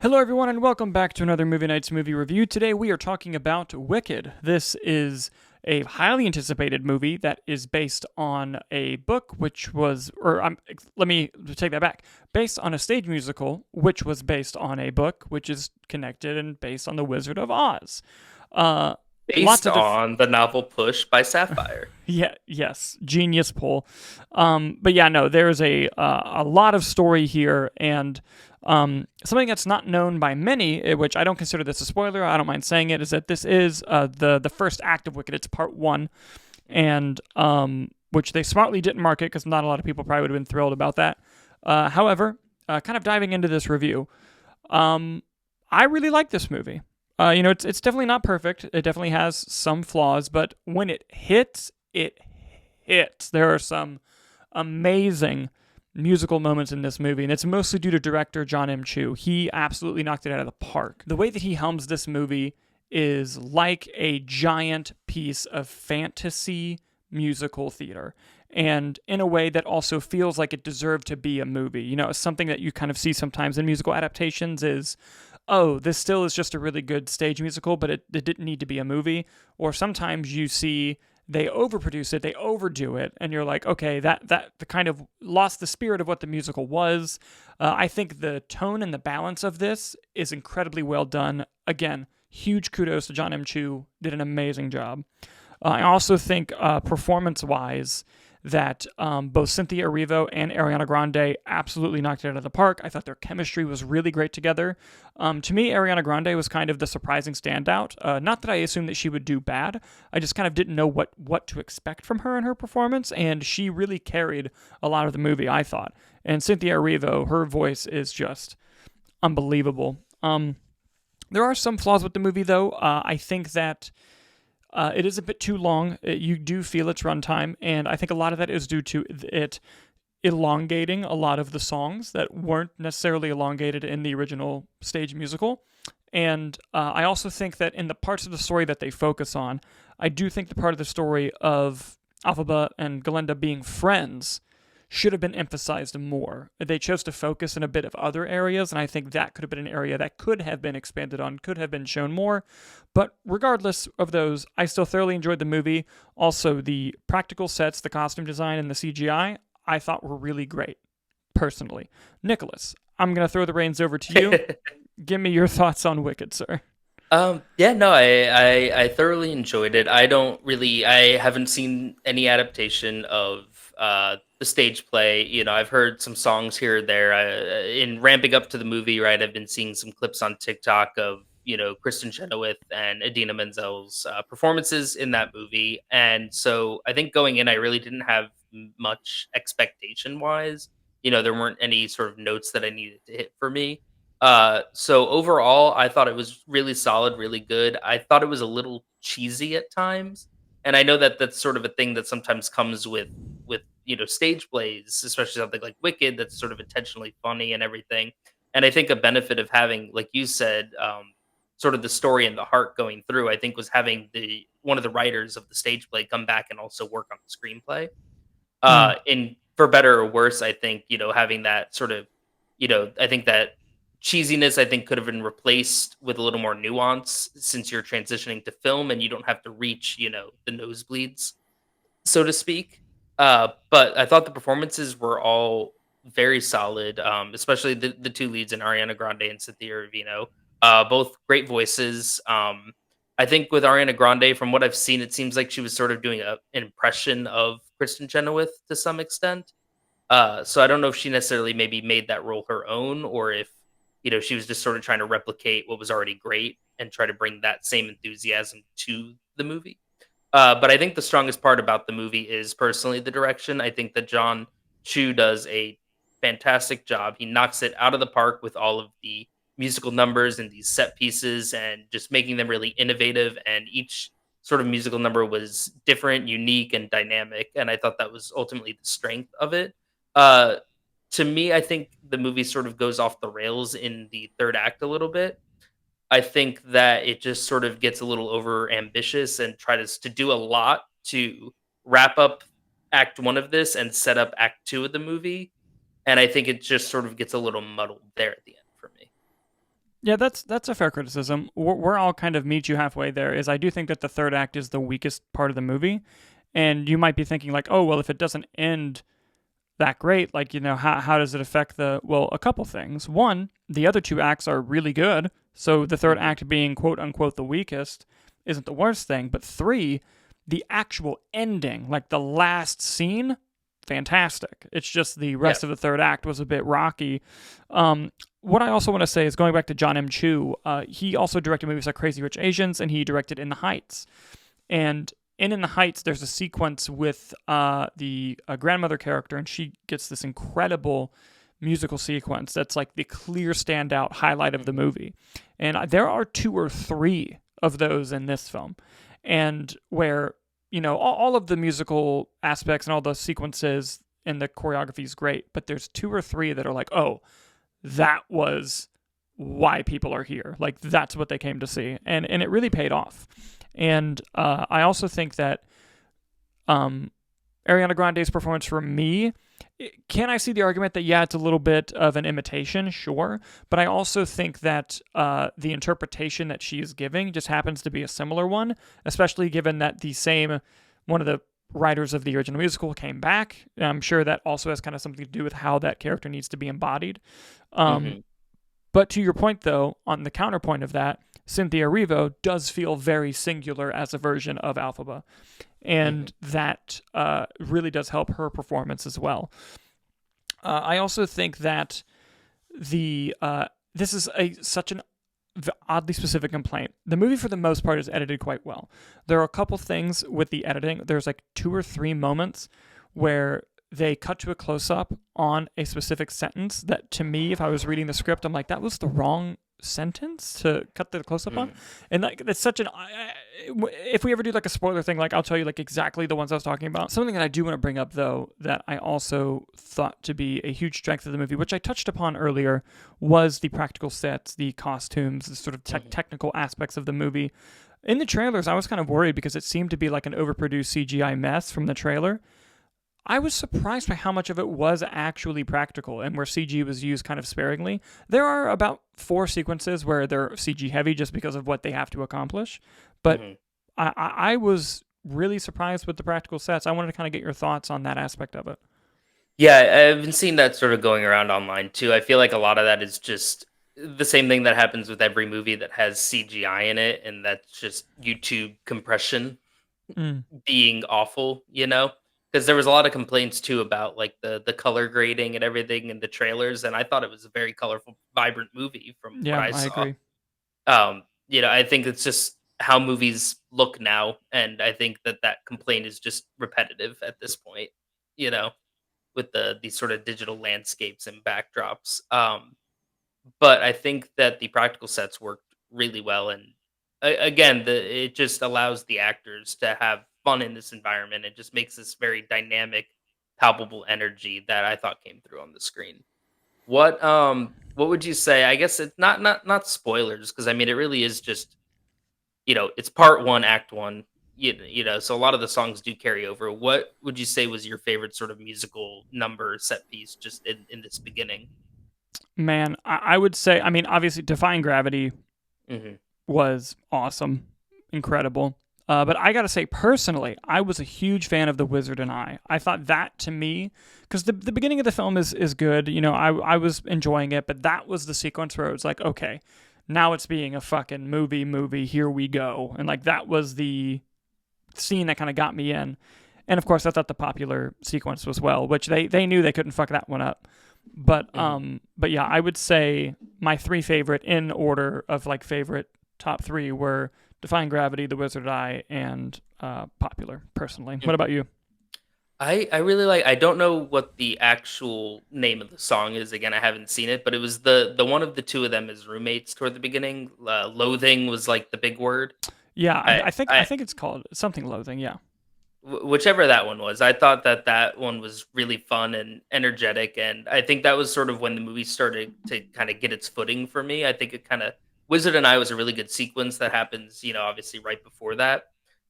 Hello, everyone, and welcome back to another Movie Nights movie review. Today, we are talking about Wicked. This is a highly anticipated movie that is based on a book, which was, let me take that back, based on a stage musical, which was based on a book, which is connected and based on The Wizard of Oz. Uh, Lots Based of on the novel Push by Sapphire. Yeah, yes, genius pull. But yeah, no, there's a lot of story here, and something that's not known by many, which I don't consider this a spoiler. I don't mind saying it, is that this is the first act of Wicked. It's part one, and which they smartly didn't market because not a lot of people probably would have been thrilled about that. However, kind of diving into this review, I really like this movie. It's definitely not perfect. It definitely has some flaws, but when it hits. There are some amazing musical moments in this movie, and it's mostly due to director Jon M. He absolutely knocked it out of the park. The way that he helms this movie is like a giant piece of fantasy musical theater. And in a way that also feels like it deserved to be a movie. Something that you kind of see sometimes in musical adaptations is, oh, this still is just a really good stage musical, but it didn't need to be a movie. Or sometimes you see they overproduce it, they overdo it, and you're like, okay, that kind of lost the spirit of what the musical was. I think the tone and the balance of this is incredibly well done. Again, huge kudos to Jon M. Did an amazing job. I also think performance-wise, that both Cynthia Erivo and Ariana Grande absolutely knocked it out of the park. I thought their chemistry was really great together. To me, Ariana Grande was kind of the surprising standout. Not that I assumed that she would do bad. I just kind of didn't know what to expect from her in her performance, and she really carried a lot of the movie, I thought. And Cynthia Erivo, her voice is just unbelievable. There are some flaws with the movie, though. I think that it is a bit too long. You do feel its runtime, and I think a lot of that is due to it elongating a lot of the songs that weren't necessarily elongated in the original stage musical. And I also think that in the parts of the story that they focus on, I do think the part of the story of Elphaba and Glinda being friends should have been emphasized more. They chose to focus in a bit of other areas, and I think that could have been an area that could have been expanded on, could have been shown more. But regardless of those, I still thoroughly enjoyed the movie. Also, the practical sets, the costume design, and the CGI, I thought were really great, personally. Nicholas, I'm going to throw the reins over to you. Give me your thoughts on Wicked, sir. Yeah, no, I thoroughly enjoyed it. I haven't seen any adaptation of the stage play. I've heard some songs here or there. In ramping up to the movie, right, I've been seeing some clips on TikTok of Kristen Chenoweth and Idina Menzel's performances in that movie, and so I think going in, I really didn't have much expectation wise. There weren't any sort of notes that I needed to hit for me. So overall, I thought it was really solid, really good. I thought it was a little cheesy at times, and I know that that's sort of a thing that sometimes comes with stage plays, especially something like Wicked that's sort of intentionally funny and everything. And I think a benefit of having, like you said, sort of the story and the heart going through, I think was having the one of the writers of the stage play come back and also work on the screenplay. Mm. In for better or worse, I think, having that sort of, I think that cheesiness, I think, could have been replaced with a little more nuance since you're transitioning to film and you don't have to reach, the nosebleeds, so to speak. But I thought the performances were all very solid, especially the two leads in Ariana Grande and Cynthia Erivo. Both great voices. I think with Ariana Grande, from what I've seen, it seems like she was sort of doing an impression of Kristen Chenoweth to some extent. So I don't know if she necessarily maybe made that role her own, or if she was just sort of trying to replicate what was already great and try to bring that same enthusiasm to the movie. But I think the strongest part about the movie is personally the direction. I think that John Chu does a fantastic job. He knocks it out of the park with all of the musical numbers and these set pieces and just making them really innovative. And each sort of musical number was different, unique, and dynamic. And I thought that was ultimately the strength of it. Uh, to me, I think the movie sort of goes off the rails in the third act a little bit. I think that it just sort of gets a little over ambitious and tries to do a lot to wrap up act 1 of this and set up act 2 of the movie, and I think it just sort of gets a little muddled there at the end for me. Yeah, that's a fair criticism. We're all kind of meet you halfway there. Is I do think that the third act is the weakest part of the movie, and you might be thinking like, oh well, if it doesn't end that great, like how does it affect the well? A couple things. One, the other two acts are really good, so the third Mhm. act being quote unquote the weakest isn't the worst thing. But three, the actual ending, like the last scene, fantastic. It's just the Yeah. rest of the third act was a bit rocky. What I also want to say is going back to Jon M. He also directed movies like Crazy Rich Asians, and he directed In the Heights. And in the Heights, there's a sequence with the grandmother character, and she gets this incredible musical sequence that's like the clear standout highlight of the Mhm. movie. And there are two or three of those in this film, and where all of the musical aspects and all the sequences and the choreography is great, but there's two or three that are like, oh, that was why people are here. Like that's what they came to see, and it really paid off. And I also think that um, Ariana Grande's performance for me, can I see the argument that yeah, it's a little bit of an imitation, sure, but I also think that the interpretation that she is giving just happens to be a similar one, especially given that the same one of the writers of the original musical came back. I'm sure that also has kind of something to do with how that character needs to be embodied. Um, Mhm. but to your point, though, on the counterpoint of that, Cynthia Erivo does feel very singular as a version of Elphaba, Mhm. and that really does help her performance as well. I also think that the this is such an oddly specific complaint. The movie, for the most part, is edited quite well. There are a couple things with the editing. There's like two or three moments where they cut to a close up on a specific sentence that, to me, if I was reading the script, I'm like, that was the wrong sentence to cut the close up on. Mhm. And like, that's such an. If we ever do like a spoiler thing, like I'll tell you like exactly the ones I was talking about. Something that I do want to bring up though, that I also thought to be a huge strength of the movie, which I touched upon earlier, was the practical sets, the costumes, the sort of Mhm. technical aspects of the movie. In the trailers, I was kind of worried because it seemed to be like an overproduced CGI mess from the trailer. I was surprised by how much of it was actually practical and where CG was used kind of sparingly. There are about four sequences where they're CG heavy just because of what they have to accomplish. But Mhm. I was really surprised with the practical sets. I wanted to kind of get your thoughts on that aspect of it. Yeah, I've been seeing that sort of going around online too. I feel like a lot of that is just the same thing that happens with every movie that has CGI in it, and that's just YouTube compression Mm, being awful, you know? Because there was a lot of complaints too about like the color grading and everything in the trailers, and I thought it was a very colorful, vibrant movie from what yeah, I I saw. agree. I think it's just how movies look now, and I think that that complaint is just repetitive at this point, you know, with these sort of digital landscapes and backdrops. But I think that the practical sets worked really well, and again, it just allows the actors to have fun in this environment. It just makes this very dynamic, palpable energy that I thought came through on the screen. What would you say? I guess it's not spoilers, because I mean it really is just, it's part one, act one. So a lot of the songs do carry over. What would you say was your favorite sort of musical number set piece just in this beginning? Man, I would say, I mean, obviously, Defying Gravity Hmm. was awesome, incredible. But I gotta say, personally, I was a huge fan of The Wizard and I. I thought that to me, because the beginning of the film is good. I was enjoying it, but that was the sequence where it was like, okay, now it's being a fucking movie. Here we go, and like that was the scene that kind of got me in. And of course, I thought the popular sequence was well, which they knew they couldn't fuck that one up. Hmm. But yeah, I would say my three favorite in order of like favorite top three were Defying Gravity, The Wizard Eye, and Popular. Personally, what Hmm. about you? I really like. I don't know what the actual name of the song is. Again, I haven't seen it, but it was the one of the two of them as roommates toward the beginning. Loathing was like the big word. Yeah, I I I think it's called something Loathing. Yeah. Whichever that one was, I thought that that one was really fun and energetic, and I think that was sort of when the movie started to kind of get its footing for me. I think it kind of Wizard and I was a really good sequence that happens, obviously right before that,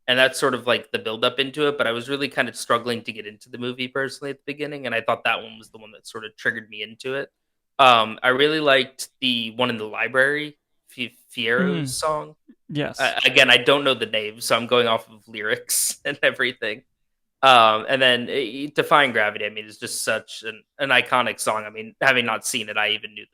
and that's sort of like the build up into it. But I was really kind of struggling to get into the movie personally at the beginning, and I thought that one was the one that sort of triggered me into it. I really liked the one in the library. Fiero's Mm, song. yes. Again, I don't know the name, so I'm going off of lyrics and everything. And then Defying Gravity, I mean, is just such an iconic song. I mean, having not seen it, I even knew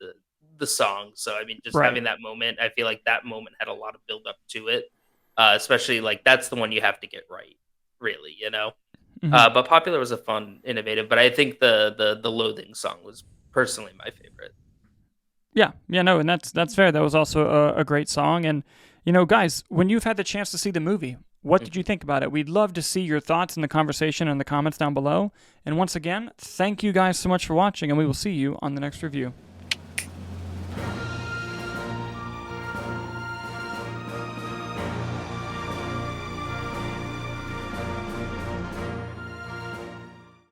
the song. So I mean, just Right. having that moment, I feel like that moment had a lot of build up to it. Especially like that's the one you have to get right, really, you know. Hmm. But Popular was a fun, innovative, but I think the Loathing song was personally my favorite. Yeah, yeah, no, and that's fair. That was also a great song. And guys, when you've had the chance to see the movie, what did you Mhm. think about it? We'd love to see your thoughts in the conversation in the comments down below. And once again, thank you guys so much for watching, and we will see you on the next review.